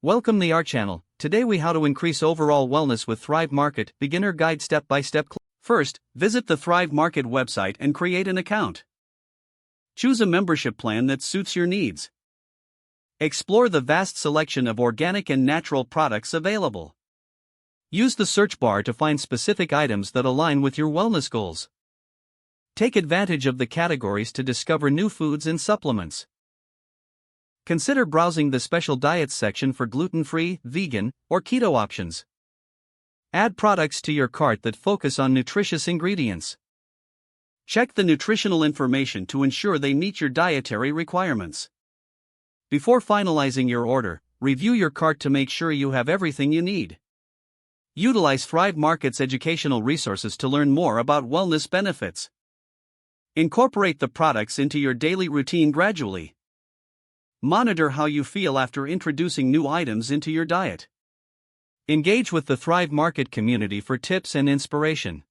Welcome to our channel. Today we how to increase overall wellness with Thrive Market beginner guide step by step. First, visit the Thrive Market website and create an account. Choose a membership plan that suits your needs. Explore the vast selection of organic and natural products available. Use the search bar to find specific items that align with your wellness goals. Take advantage of the categories to discover new foods and supplements. Consider browsing the special diets section for gluten-free, vegan, or keto options. Add products to your cart that focus on nutritious ingredients. Check the nutritional information to ensure they meet your dietary requirements. Before finalizing your order, review your cart to make sure you have everything you need. Utilize Thrive Market's educational resources to learn more about wellness benefits. Incorporate the products into your daily routine gradually. Monitor how you feel after introducing new items into your diet. Engage with the Thrive Market community for tips and inspiration.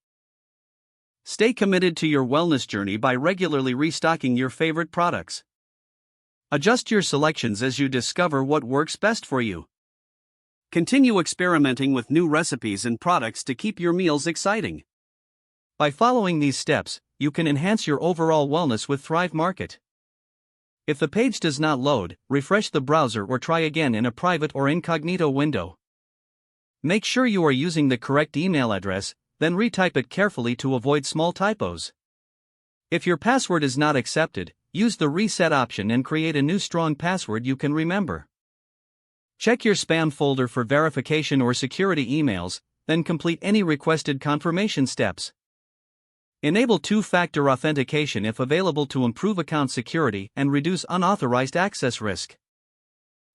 Stay committed to your wellness journey by regularly restocking your favorite products. Adjust your selections as you discover what works best for you. Continue experimenting with new recipes and products to keep your meals exciting. By following these steps, you can enhance your overall wellness with Thrive Market. If the page does not load, refresh the browser or try again in a private or incognito window. Make sure you are using the correct email address, then retype it carefully to avoid small typos. If your password is not accepted, use the reset option and create a new strong password you can remember. Check your spam folder for verification or security emails, then complete any requested confirmation steps. Enable two-factor authentication if available to improve account security and reduce unauthorized access risk.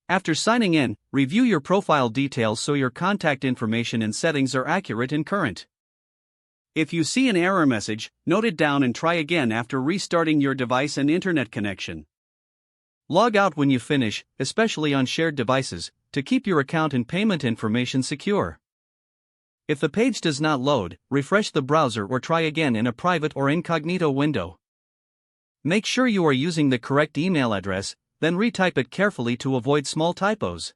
After signing in, review your profile details so your contact information and settings are accurate and current. If you see an error message, note it down and try again after restarting your device and internet connection. Log out when you finish, especially on shared devices, to keep your account and payment information secure. If the page does not load, refresh the browser or try again in a private or incognito window. Make sure you are using the correct email address, then retype it carefully to avoid small typos.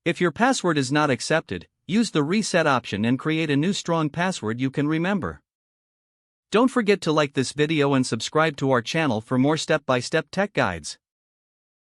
If your password is not accepted, use the reset option and create a new strong password you can remember. Don't forget to like this video and subscribe to our channel for more step-by-step tech guides.